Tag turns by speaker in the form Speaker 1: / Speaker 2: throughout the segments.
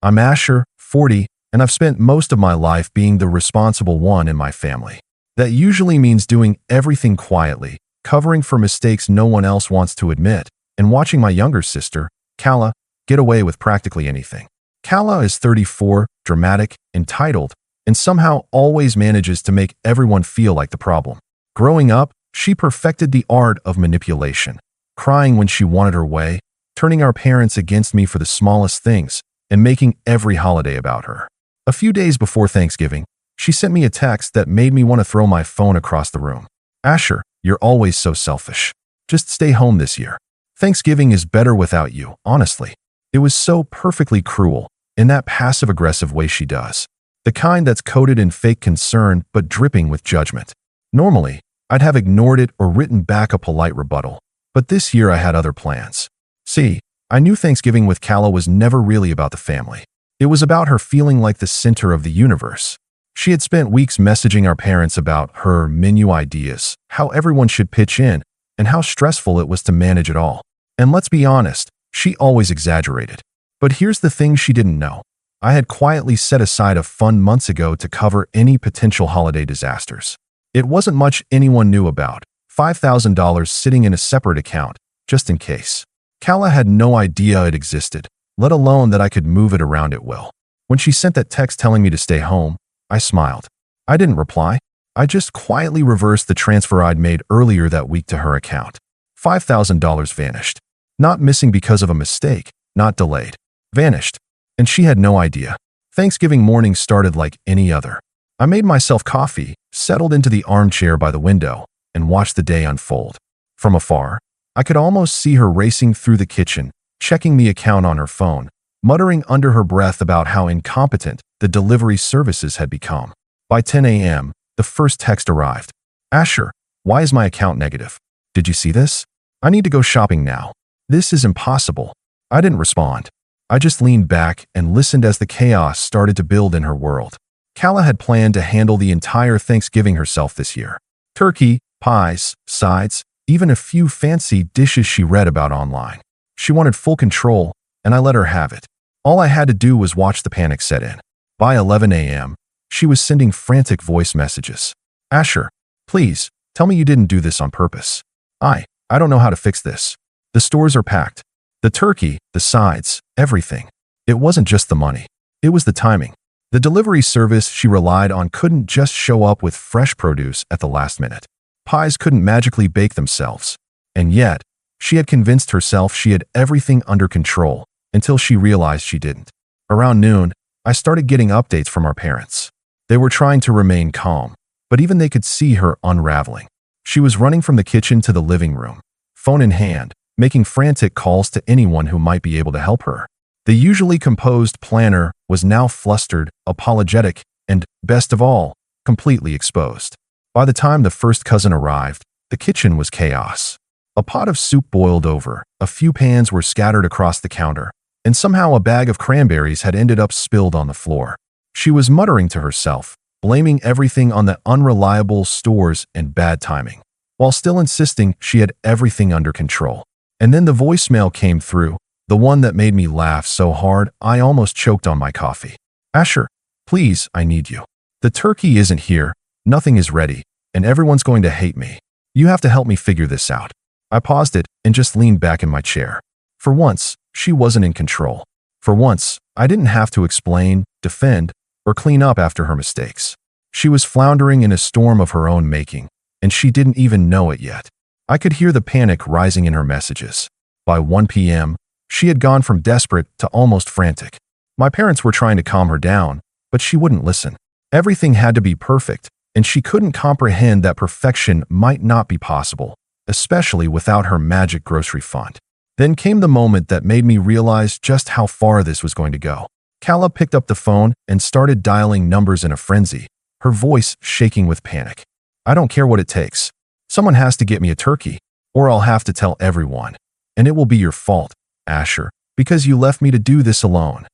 Speaker 1: I'm Asher, 40, and I've spent most of my life being the responsible one in my family. That usually means doing everything quietly, covering for mistakes no one else wants to admit, and watching my younger sister, Kala, get away with practically anything. Kala is 34, dramatic, entitled, and somehow always manages to make everyone feel like the problem. Growing up, she perfected the art of manipulation, crying when she wanted her way, turning our parents against me for the smallest things, and making every holiday about her. A few days before Thanksgiving, she sent me a text that made me want to throw my phone across the room. Asher, you're always so selfish. Just stay home this year. Thanksgiving is better without you, honestly. It was so perfectly cruel, in that passive-aggressive way she does. The kind that's coated in fake concern but dripping with judgment. Normally, I'd have ignored it or written back a polite rebuttal, but this year I had other plans. See, I knew Thanksgiving with Kala was never really about the family. It was about her feeling like the center of the universe. She had spent weeks messaging our parents about her menu ideas, how everyone should pitch in, and how stressful it was to manage it all. And let's be honest, she always exaggerated. But here's the thing she didn't know. I had quietly set aside a fund months ago to cover any potential holiday disasters. It wasn't much anyone knew about, $5,000 sitting in a separate account, just in case. Kala had no idea it existed, let alone that I could move it around at will. When she sent that text telling me to stay home, I smiled. I didn't reply. I just quietly reversed the transfer I'd made earlier that week to her account. $5,000 vanished. Not missing because of a mistake, not delayed. Vanished. And she had no idea. Thanksgiving morning started like any other. I made myself coffee, settled into the armchair by the window, and watched the day unfold. From afar, I could almost see her racing through the kitchen, checking the account on her phone, muttering under her breath about how incompetent the delivery services had become. By 10 a.m., the first text arrived. Asher, why is my account negative? Did you see this? I need to go shopping now. This is impossible. I didn't respond. I just leaned back and listened as the chaos started to build in her world. Kala had planned to handle the entire Thanksgiving herself this year. Turkey, pies, sides, even a few fancy dishes she read about online. She wanted full control, and I let her have it. All I had to do was watch the panic set in. By 11 a.m., she was sending frantic voice messages. Asher, please, tell me you didn't do this on purpose. I don't know how to fix this. The stores are packed. The turkey, the sides, everything. It wasn't just the money. It was the timing. The delivery service she relied on couldn't just show up with fresh produce at the last minute. Pies couldn't magically bake themselves. And yet, she had convinced herself she had everything under control until she realized she didn't. Around noon, I started getting updates from our parents. They were trying to remain calm, but even they could see her unraveling. She was running from the kitchen to the living room, phone in hand, making frantic calls to anyone who might be able to help her. The usually composed planner was now flustered, apologetic, and, best of all, completely exposed. By the time the first cousin arrived, the kitchen was chaos. A pot of soup boiled over, a few pans were scattered across the counter, and somehow a bag of cranberries had ended up spilled on the floor. She was muttering to herself, blaming everything on the unreliable stores and bad timing, while still insisting she had everything under control. And then the voicemail came through, the one that made me laugh so hard I almost choked on my coffee. Asher, please, I need you. The turkey isn't here, nothing is ready, and everyone's going to hate me. You have to help me figure this out. I paused it and just leaned back in my chair. For once, she wasn't in control. For once, I didn't have to explain, defend, or clean up after her mistakes. She was floundering in a storm of her own making, and she didn't even know it yet. I could hear the panic rising in her messages. By 1 p.m., she had gone from desperate to almost frantic. My parents were trying to calm her down, but she wouldn't listen. Everything had to be perfect, and she couldn't comprehend that perfection might not be possible, especially without her magic grocery fund. Then came the moment that made me realize just how far this was going to go. Kala picked up the phone and started dialing numbers in a frenzy, her voice shaking with panic. I don't care what it takes. Someone has to get me a turkey, or I'll have to tell everyone. And it will be your fault, Asher, because you left me to do this alone.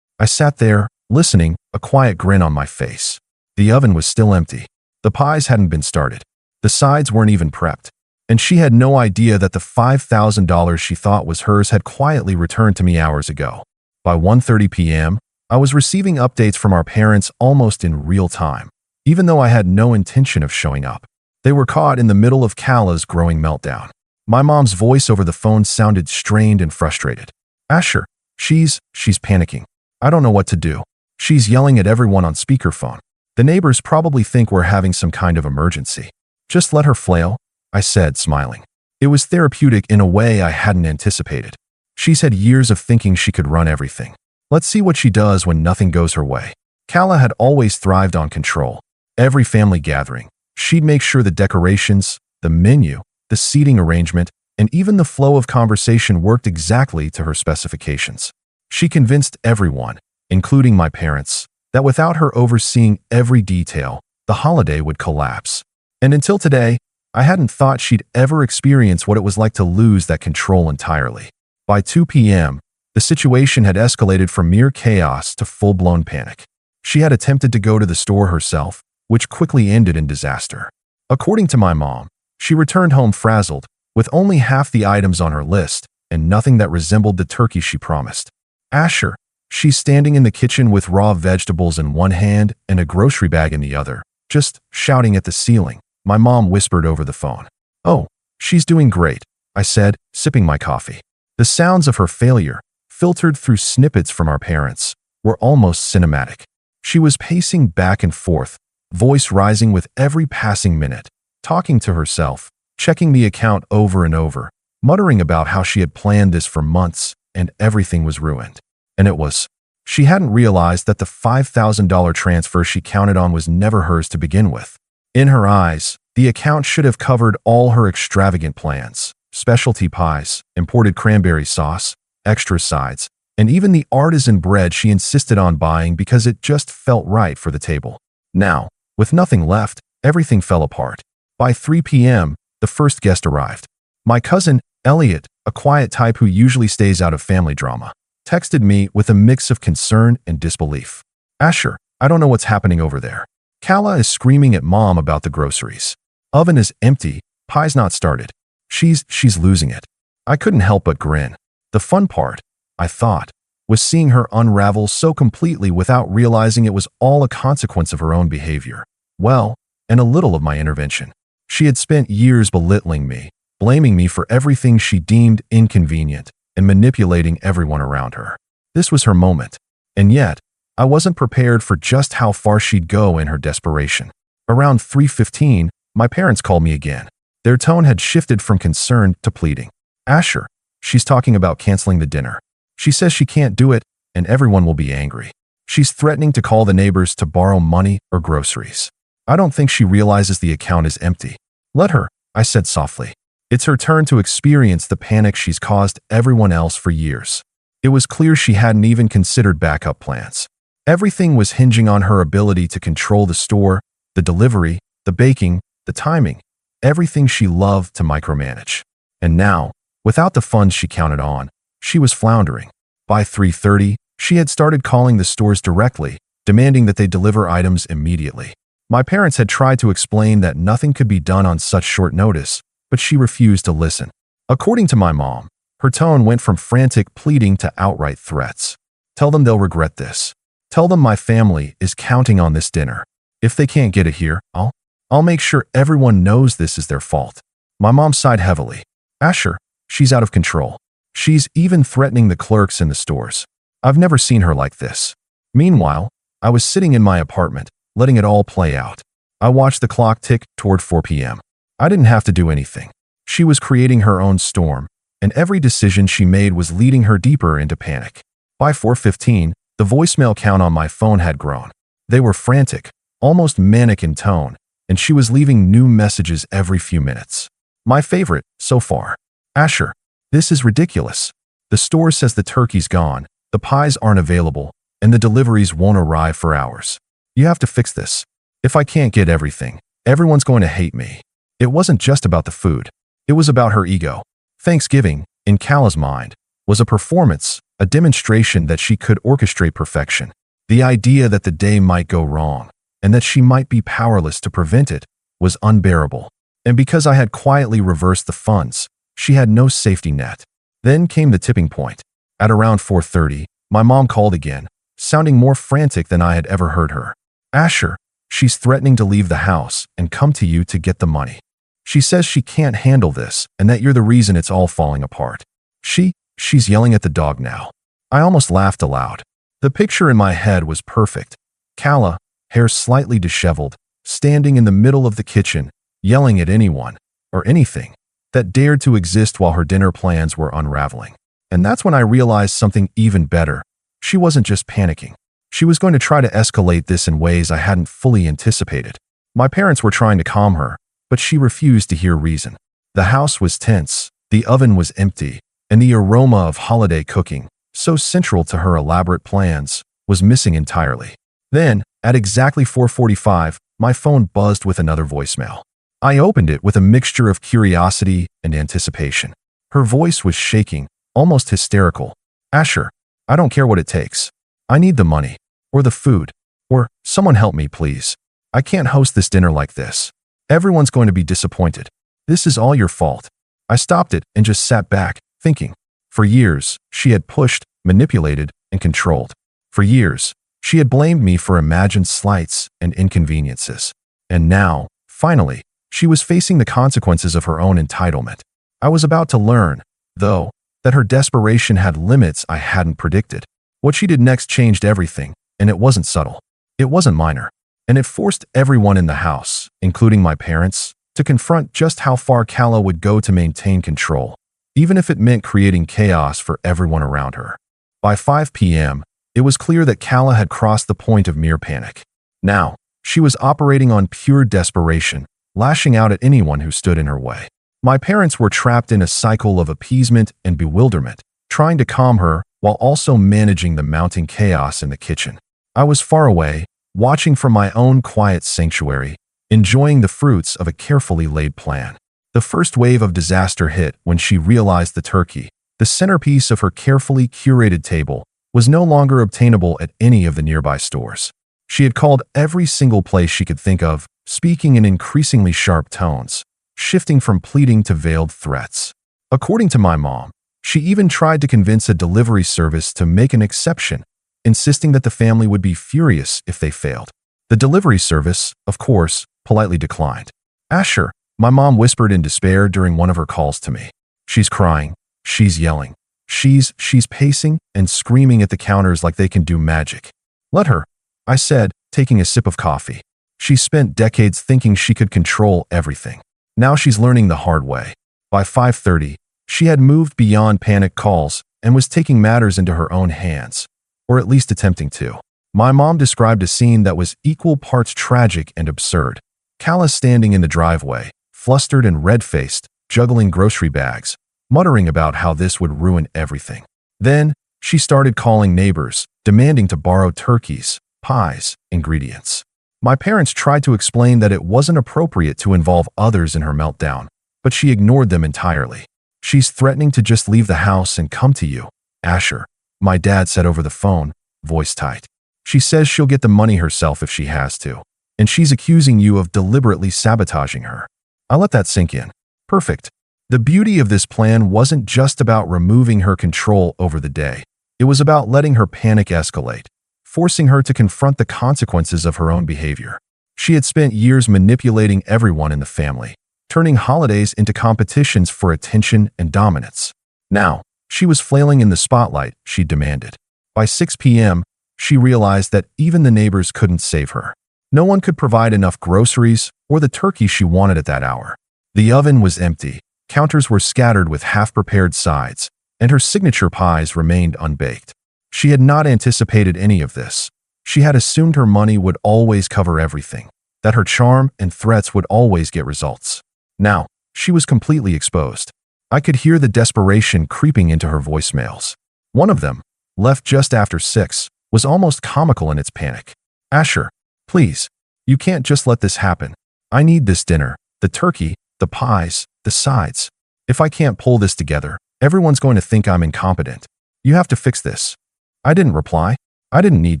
Speaker 1: I sat there, listening, a quiet grin on my face. The oven was still empty. The pies hadn't been started. The sides weren't even prepped. And she had no idea that the $5,000 she thought was hers had quietly returned to me hours ago. By 1:30 p.m., I was receiving updates from our parents almost in real time, even though I had no intention of showing up. They were caught in the middle of Kala's growing meltdown. My mom's voice over the phone sounded strained and frustrated. Asher, she's panicking. I don't know what to do. She's yelling at everyone on speakerphone. The neighbors probably think we're having some kind of emergency. Just let her flail, I said, smiling. It was therapeutic in a way I hadn't anticipated. She's had years of thinking she could run everything. Let's see what she does when nothing goes her way. Kala had always thrived on control. Every family gathering, she'd make sure the decorations, the menu, the seating arrangement, and even the flow of conversation worked exactly to her specifications. She convinced everyone, including my parents, that without her overseeing every detail, the holiday would collapse. And until today, I hadn't thought she'd ever experience what it was like to lose that control entirely. By 2 p.m., the situation had escalated from mere chaos to full-blown panic. She had attempted to go to the store herself, which quickly ended in disaster. According to my mom, she returned home frazzled, with only half the items on her list and nothing that resembled the turkey she promised. Asher, she's standing in the kitchen with raw vegetables in one hand and a grocery bag in the other, just shouting at the ceiling. My mom whispered over the phone. Oh, she's doing great, I said, sipping my coffee. The sounds of her failure, filtered through snippets from our parents, were almost cinematic. She was pacing back and forth, voice rising with every passing minute, talking to herself, checking the account over and over, muttering about how she had planned this for months and everything was ruined. And it was. She hadn't realized that the $5,000 transfer she counted on was never hers to begin with. In her eyes, the account should have covered all her extravagant plans, specialty pies, imported cranberry sauce, extra sides, and even the artisan bread she insisted on buying because it just felt right for the table. Now, with nothing left, everything fell apart. By 3 p.m., the first guest arrived. My cousin, Elliot, a quiet type who usually stays out of family drama, texted me with a mix of concern and disbelief. Asher, I don't know what's happening over there. Kala is screaming at mom about the groceries. Oven is empty, pie's not started. She's losing it. I couldn't help but grin. The fun part, I thought, was seeing her unravel so completely without realizing it was all a consequence of her own behavior. Well, and a little of my intervention. She had spent years belittling me, blaming me for everything she deemed inconvenient, and manipulating everyone around her. This was her moment. And yet, I wasn't prepared for just how far she'd go in her desperation. Around 3:15, my parents called me again. Their tone had shifted from concern to pleading. Asher, she's talking about canceling the dinner. She says she can't do it, and everyone will be angry. She's threatening to call the neighbors to borrow money or groceries. I don't think she realizes the account is empty. Let her, I said softly. It's her turn to experience the panic she's caused everyone else for years. It was clear she hadn't even considered backup plans. Everything was hinging on her ability to control the store, the delivery, the baking, the timing, everything she loved to micromanage. And now, without the funds she counted on, she was floundering. By 3:30, she had started calling the stores directly, demanding that they deliver items immediately. My parents had tried to explain that nothing could be done on such short notice, but she refused to listen. According to my mom, her tone went from frantic pleading to outright threats. Tell them they'll regret this. Tell them my family is counting on this dinner. If they can't get it here, I'll make sure everyone knows this is their fault. My mom sighed heavily. Asher, she's out of control. She's even threatening the clerks in the stores. I've never seen her like this. Meanwhile, I was sitting in my apartment, letting it all play out. I watched the clock tick toward 4 p.m. I didn't have to do anything. She was creating her own storm, and every decision she made was leading her deeper into panic. By 4:15, the voicemail count on my phone had grown. They were frantic, almost manic in tone, and she was leaving new messages every few minutes. My favorite, so far. Asher, this is ridiculous. The store says the turkey's gone, the pies aren't available, and the deliveries won't arrive for hours. You have to fix this. If I can't get everything, everyone's going to hate me. It wasn't just about the food. It was about her ego. Thanksgiving, in Kala's mind, was a performance, a demonstration that she could orchestrate perfection. The idea that the day might go wrong, and that she might be powerless to prevent it, was unbearable. And because I had quietly reversed the funds, she had no safety net. Then came the tipping point. At around 4:30, my mom called again, sounding more frantic than I had ever heard her. Asher, she's threatening to leave the house and come to you to get the money. She says she can't handle this and that you're the reason it's all falling apart. She's yelling at the dog now. I almost laughed aloud. The picture in my head was perfect. Kala, hair slightly disheveled, standing in the middle of the kitchen, yelling at anyone, or anything, that dared to exist while her dinner plans were unraveling. And that's when I realized something even better. She wasn't just panicking. She was going to try to escalate this in ways I hadn't fully anticipated. My parents were trying to calm her, but she refused to hear reason. The house was tense, the oven was empty, and the aroma of holiday cooking, so central to her elaborate plans, was missing entirely. Then, at exactly 4:45, my phone buzzed with another voicemail. I opened it with a mixture of curiosity and anticipation. Her voice was shaking, almost hysterical. Asher, I don't care what it takes. I need the money, or the food, or someone help me, please. I can't host this dinner like this. Everyone's going to be disappointed. This is all your fault. I stopped it and just sat back, thinking. For years, she had pushed, manipulated, and controlled. For years, she had blamed me for imagined slights and inconveniences. And now, finally, she was facing the consequences of her own entitlement. I was about to learn, though, that her desperation had limits I hadn't predicted. What she did next changed everything, and it wasn't subtle. It wasn't minor. And it forced everyone in the house, including my parents, to confront just how far Kala would go to maintain control, even if it meant creating chaos for everyone around her. By 5 p.m., it was clear that Kala had crossed the point of mere panic. Now, she was operating on pure desperation, lashing out at anyone who stood in her way. My parents were trapped in a cycle of appeasement and bewilderment, trying to calm her while also managing the mounting chaos in the kitchen. I was far away, watching from my own quiet sanctuary, enjoying the fruits of a carefully laid plan. The first wave of disaster hit when she realized the turkey, the centerpiece of her carefully curated table, was no longer obtainable at any of the nearby stores. She had called every single place she could think of, speaking in increasingly sharp tones, shifting from pleading to veiled threats. According to my mom, she even tried to convince a delivery service to make an exception, insisting that the family would be furious if they failed. The delivery service, of course, politely declined. Asher, my mom whispered in despair during one of her calls to me. She's crying. She's yelling. She's pacing and screaming at the counters like they can do magic. Let her, I said, taking a sip of coffee. She spent decades thinking she could control everything. Now she's learning the hard way. By 5:30, she had moved beyond panic calls and was taking matters into her own hands, or at least attempting to. My mom described a scene that was equal parts tragic and absurd. Kala standing in the driveway, flustered and red-faced, juggling grocery bags, muttering about how this would ruin everything. Then, she started calling neighbors, demanding to borrow turkeys, pies, ingredients. My parents tried to explain that it wasn't appropriate to involve others in her meltdown, but she ignored them entirely. She's threatening to just leave the house and come to you, Asher, my dad said over the phone, voice tight. She says she'll get the money herself if she has to, and she's accusing you of deliberately sabotaging her. I let that sink in. Perfect. The beauty of this plan wasn't just about removing her control over the day. It was about letting her panic escalate, forcing her to confront the consequences of her own behavior. She had spent years manipulating everyone in the family, turning holidays into competitions for attention and dominance. Now, she was flailing in the spotlight she demanded. By 6 p.m., she realized that even the neighbors couldn't save her. No one could provide enough groceries or the turkey she wanted at that hour. The oven was empty, counters were scattered with half-prepared sides, and her signature pies remained unbaked. She had not anticipated any of this. She had assumed her money would always cover everything, that her charm and threats would always get results. Now, she was completely exposed. I could hear the desperation creeping into her voicemails. One of them, left just after 6, was almost comical in its panic. Asher, please, you can't just let this happen. I need this dinner, the turkey, the pies, the sides. If I can't pull this together, everyone's going to think I'm incompetent. You have to fix this. I didn't reply. I didn't need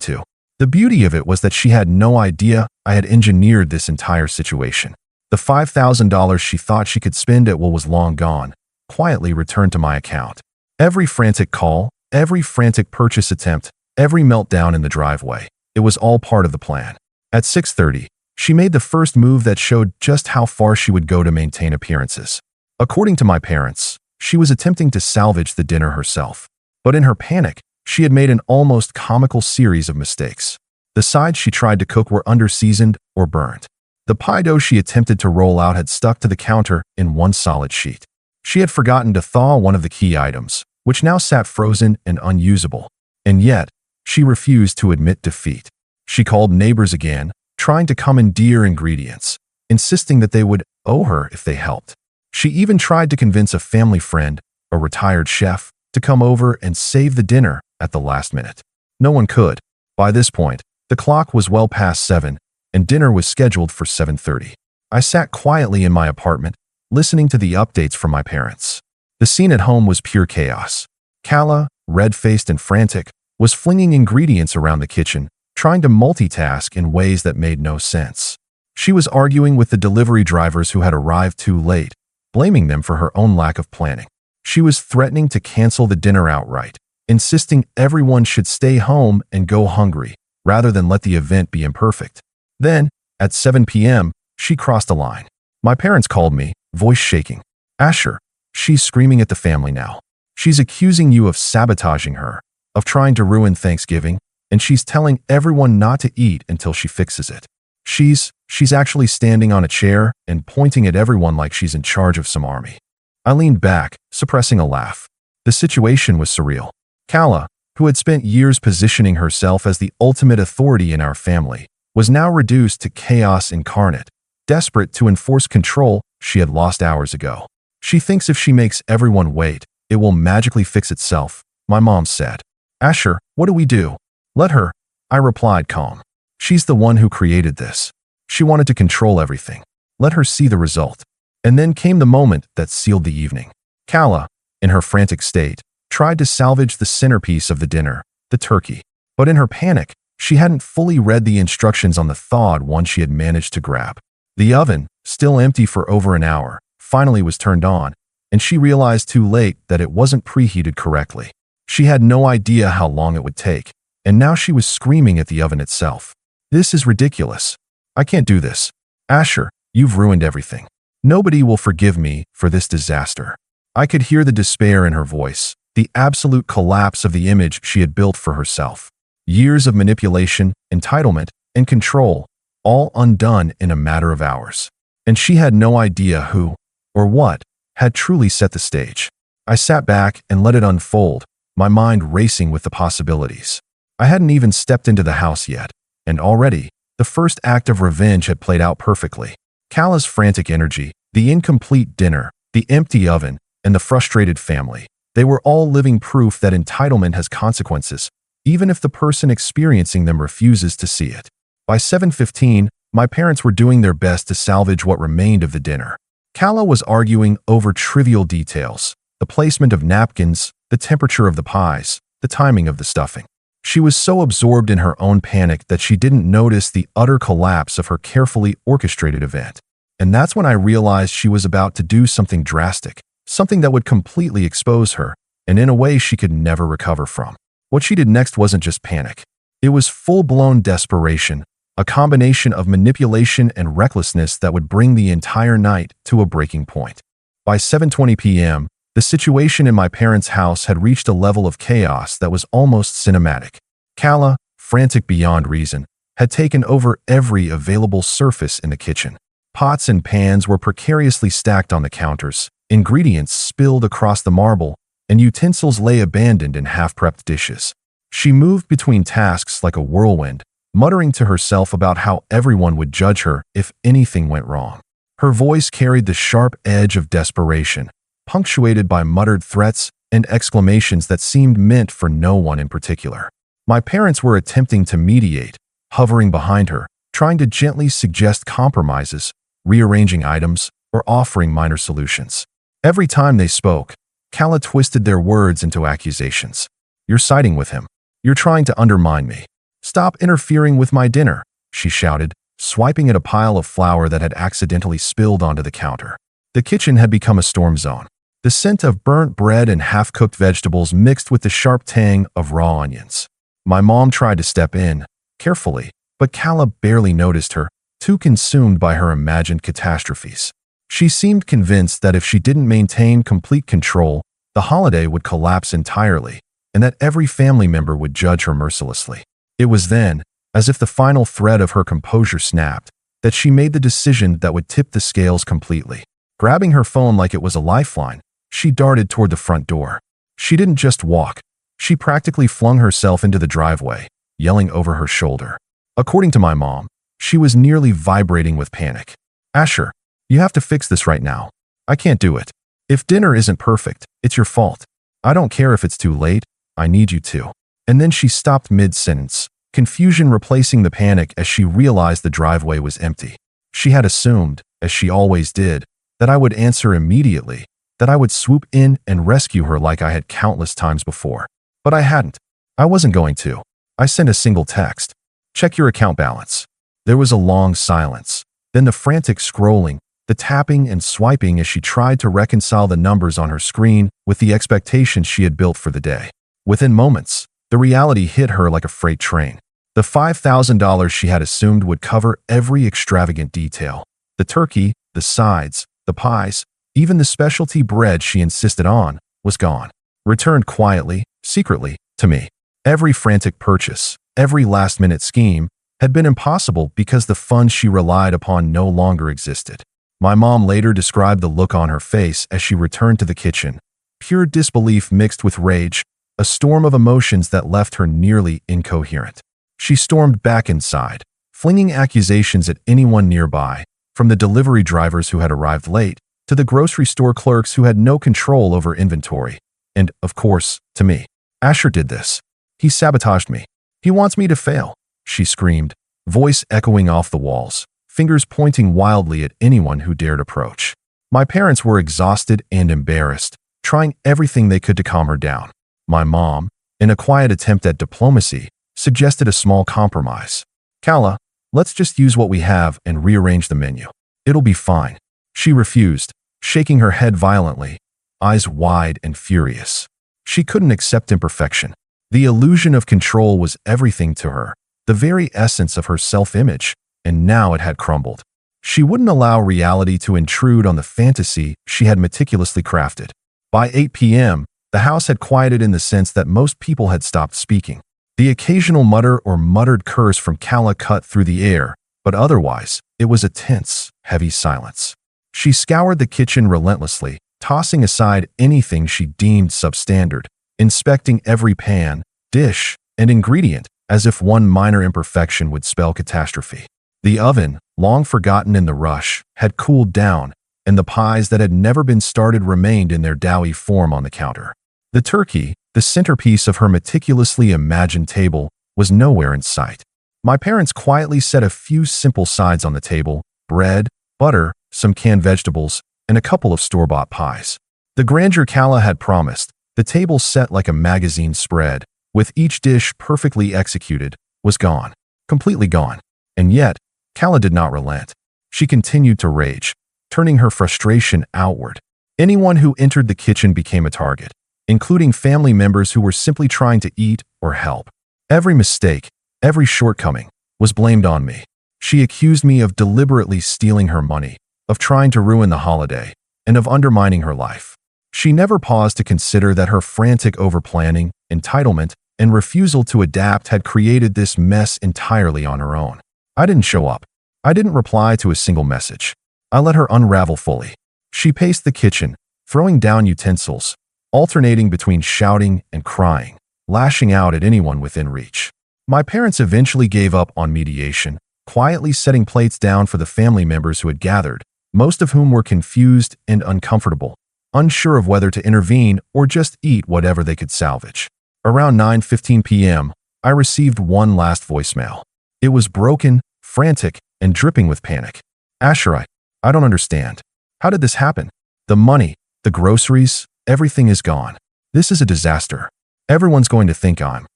Speaker 1: to. The beauty of it was that she had no idea I had engineered this entire situation. The $5,000 she thought she could spend at Will was long gone, quietly returned to my account. Every frantic call, every frantic purchase attempt, every meltdown in the driveway. It was all part of the plan. At 6:30, she made the first move that showed just how far she would go to maintain appearances. According to my parents, she was attempting to salvage the dinner herself. But in her panic, she had made an almost comical series of mistakes. The sides she tried to cook were under-seasoned or burnt. The pie dough she attempted to roll out had stuck to the counter in one solid sheet. She had forgotten to thaw one of the key items, which now sat frozen and unusable. And yet, she refused to admit defeat. She called neighbors again, trying to commandeer ingredients, insisting that they would owe her if they helped. She even tried to convince a family friend, a retired chef, to come over and save the dinner at the last minute. No one could. By this point, the clock was well past 7, and dinner was scheduled for 7:30. I sat quietly in my apartment, listening to the updates from my parents. The scene at home was pure chaos. Kala, red-faced and frantic, was flinging ingredients around the kitchen, trying to multitask in ways that made no sense. She was arguing with the delivery drivers who had arrived too late, blaming them for her own lack of planning. She was threatening to cancel the dinner outright, insisting everyone should stay home and go hungry, rather than let the event be imperfect. Then, at 7 p.m., she crossed a line. My parents called me, voice shaking. "Asher, she's screaming at the family now. She's accusing you of sabotaging her, of trying to ruin Thanksgiving, and she's telling everyone not to eat until she fixes it. She's actually standing on a chair and pointing at everyone like she's in charge of some army." I leaned back, suppressing a laugh. The situation was surreal. Kala, who had spent years positioning herself as the ultimate authority in our family, was now reduced to chaos incarnate, desperate to enforce control she had lost hours ago. "She thinks if she makes everyone wait, it will magically fix itself," my mom said. "Asher, what do we do?" "Let her," I replied calm. "She's the one who created this. She wanted to control everything. Let her see the result." And then came the moment that sealed the evening. Kala, in her frantic state, tried to salvage the centerpiece of the dinner, the turkey. But in her panic, she hadn't fully read the instructions on the thawed one she had managed to grab. The oven, still empty for over an hour, finally was turned on, and she realized too late that it wasn't preheated correctly. She had no idea how long it would take, and now she was screaming at the oven itself. "This is ridiculous. I can't do this. Asher, you've ruined everything. Nobody will forgive me for this disaster." I could hear the despair in her voice, the absolute collapse of the image she had built for herself. Years of manipulation, entitlement, and control, all undone in a matter of hours. And she had no idea who, or what, had truly set the stage. I sat back and let it unfold, my mind racing with the possibilities. I hadn't even stepped into the house yet, and already, the first act of revenge had played out perfectly. Kala's frantic energy, the incomplete dinner, the empty oven, and the frustrated family, they were all living proof that entitlement has consequences, even if the person experiencing them refuses to see it. By 7:15, my parents were doing their best to salvage what remained of the dinner. Kala was arguing over trivial details, the placement of napkins, the temperature of the pies, the timing of the stuffing. She was so absorbed in her own panic that she didn't notice the utter collapse of her carefully orchestrated event. And that's when I realized she was about to do something drastic, something that would completely expose her, and in a way she could never recover from. What she did next wasn't just panic. It was full-blown desperation, a combination of manipulation and recklessness that would bring the entire night to a breaking point. By 7:20 p.m., the situation in my parents' house had reached a level of chaos that was almost cinematic. Kala, frantic beyond reason, had taken over every available surface in the kitchen. Pots and pans were precariously stacked on the counters, ingredients spilled across the marble, and utensils lay abandoned in half-prepped dishes. She moved between tasks like a whirlwind, muttering to herself about how everyone would judge her if anything went wrong. Her voice carried the sharp edge of desperation, punctuated by muttered threats and exclamations that seemed meant for no one in particular. My parents were attempting to mediate, hovering behind her, trying to gently suggest compromises, rearranging items, or offering minor solutions. Every time they spoke, Kala twisted their words into accusations. "You're siding with him. You're trying to undermine me. Stop interfering with my dinner," she shouted, swiping at a pile of flour that had accidentally spilled onto the counter. The kitchen had become a storm zone. The scent of burnt bread and half-cooked vegetables mixed with the sharp tang of raw onions. My mom tried to step in, carefully, but Calla barely noticed her, too consumed by her imagined catastrophes. She seemed convinced that if she didn't maintain complete control, the holiday would collapse entirely, and that every family member would judge her mercilessly. It was then, as if the final thread of her composure snapped, that she made the decision that would tip the scales completely. Grabbing her phone like it was a lifeline, she darted toward the front door. She didn't just walk. She practically flung herself into the driveway, yelling over her shoulder. According to my mom, she was nearly vibrating with panic. "Asher, you have to fix this right now. I can't do it. If dinner isn't perfect, it's your fault. I don't care if it's too late. I need you to." And then she stopped mid-sentence, confusion replacing the panic as she realized the driveway was empty. She had assumed, as she always did, that I would answer immediately, that I would swoop in and rescue her like I had countless times before. But I hadn't. I wasn't going to. I sent a single text. "Check your account balance." There was a long silence, then the frantic scrolling, the tapping and swiping as she tried to reconcile the numbers on her screen with the expectations she had built for the day. Within moments, the reality hit her like a freight train. The $5,000 she had assumed would cover every extravagant detail. The turkey, the sides, the pies, even the specialty bread she insisted on, was gone. Returned quietly, secretly, to me. Every frantic purchase, every last-minute scheme, had been impossible because the funds she relied upon no longer existed. My mom later described the look on her face as she returned to the kitchen. Pure disbelief mixed with rage, a storm of emotions that left her nearly incoherent. She stormed back inside, flinging accusations at anyone nearby, from the delivery drivers who had arrived late to the grocery store clerks who had no control over inventory. And, of course, to me. "Asher did this. He sabotaged me. He wants me to fail," she screamed, voice echoing off the walls, fingers pointing wildly at anyone who dared approach. My parents were exhausted and embarrassed, trying everything they could to calm her down. My mom, in a quiet attempt at diplomacy, suggested a small compromise. "Calla, let's just use what we have and rearrange the menu. It'll be fine." She refused, shaking her head violently, eyes wide and furious. She couldn't accept imperfection. The illusion of control was everything to her, the very essence of her self-image, and now it had crumbled. She wouldn't allow reality to intrude on the fantasy she had meticulously crafted. By 8 p.m., the house had quieted in the sense that most people had stopped speaking. The occasional mutter or muttered curse from Calla cut through the air, but otherwise, it was a tense, heavy silence. She scoured the kitchen relentlessly, tossing aside anything she deemed substandard, inspecting every pan, dish, and ingredient as if one minor imperfection would spell catastrophe. The oven, long forgotten in the rush, had cooled down, and the pies that had never been started remained in their doughy form on the counter. The turkey, the centerpiece of her meticulously imagined table, was nowhere in sight. My parents quietly set a few simple sides on the table: bread, butter, some canned vegetables, and a couple of store-bought pies. The grandeur Calla had promised, the table set like a magazine spread, with each dish perfectly executed, was gone. Completely gone. And yet, Calla did not relent. She continued to rage, turning her frustration outward. Anyone who entered the kitchen became a target, including family members who were simply trying to eat or help. Every mistake, every shortcoming, was blamed on me. She accused me of deliberately stealing her money, of trying to ruin the holiday, and of undermining her life. She never paused to consider that her frantic overplanning, entitlement, and refusal to adapt had created this mess entirely on her own. I didn't show up. I didn't reply to a single message. I let her unravel fully. She paced the kitchen, throwing down utensils, alternating between shouting and crying, lashing out at anyone within reach. My parents eventually gave up on mediation, quietly setting plates down for the family members who had gathered, most of whom were confused and uncomfortable, unsure of whether to intervene or just eat whatever they could salvage. Around 9:15 p.m., I received one last voicemail. It was broken, frantic, and dripping with panic. "Asher, I don't understand. How did this happen? The money, the groceries, everything is gone. This is a disaster. Everyone's going to think I'm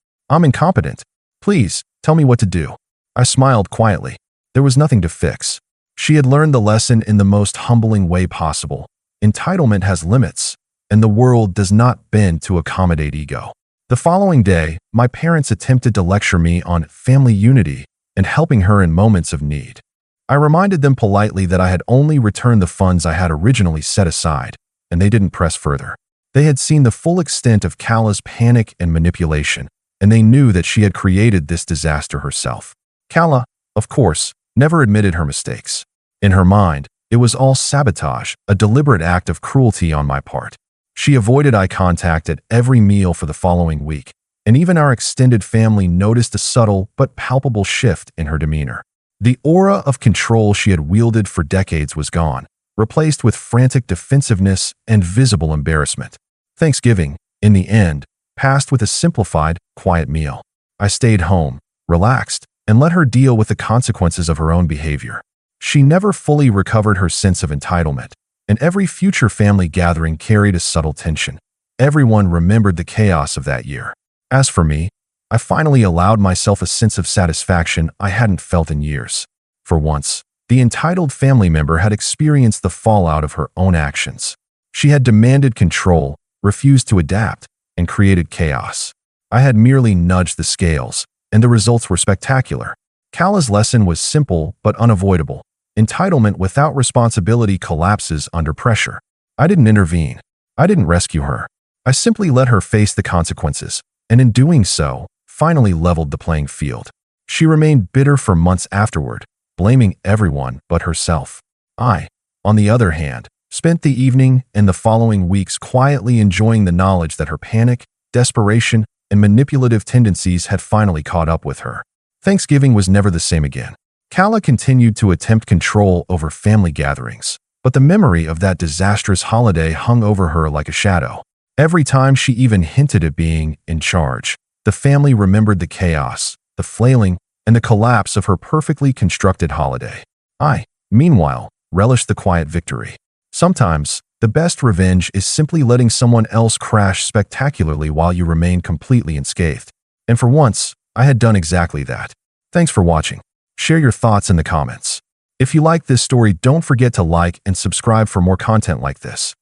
Speaker 1: incompetent. Please, tell me what to do." I smiled quietly. There was nothing to fix. She had learned the lesson in the most humbling way possible. Entitlement has limits, and the world does not bend to accommodate ego. The following day, my parents attempted to lecture me on family unity and helping her in moments of need. I reminded them politely that I had only returned the funds I had originally set aside, and they didn't press further. They had seen the full extent of Kala's panic and manipulation, and they knew that she had created this disaster herself. Kala, of course, never admitted her mistakes. In her mind, it was all sabotage, a deliberate act of cruelty on my part. She avoided eye contact at every meal for the following week, and even our extended family noticed a subtle but palpable shift in her demeanor. The aura of control she had wielded for decades was gone, replaced with frantic defensiveness and visible embarrassment. Thanksgiving, in the end, passed with a simplified, quiet meal. I stayed home, relaxed, and let her deal with the consequences of her own behavior. She never fully recovered her sense of entitlement, and every future family gathering carried a subtle tension. Everyone remembered the chaos of that year. As for me, I finally allowed myself a sense of satisfaction I hadn't felt in years. For once, the entitled family member had experienced the fallout of her own actions. She had demanded control, refused to adapt, and created chaos. I had merely nudged the scales, and the results were spectacular. Kala's lesson was simple but unavoidable. Entitlement without responsibility collapses under pressure. I didn't intervene. I didn't rescue her. I simply let her face the consequences, and in doing so, finally leveled the playing field. She remained bitter for months afterward, blaming everyone but herself. I, on the other hand, spent the evening and the following weeks quietly enjoying the knowledge that her panic, desperation, and manipulative tendencies had finally caught up with her. Thanksgiving was never the same again. Kala continued to attempt control over family gatherings, but the memory of that disastrous holiday hung over her like a shadow. Every time she even hinted at being in charge, the family remembered the chaos, the flailing, and the collapse of her perfectly constructed holiday. I, meanwhile, relished the quiet victory. Sometimes, the best revenge is simply letting someone else crash spectacularly while you remain completely unscathed. And for once, I had done exactly that. Thanks for watching. Share your thoughts in the comments. If you like this story, don't forget to like and subscribe for more content like this.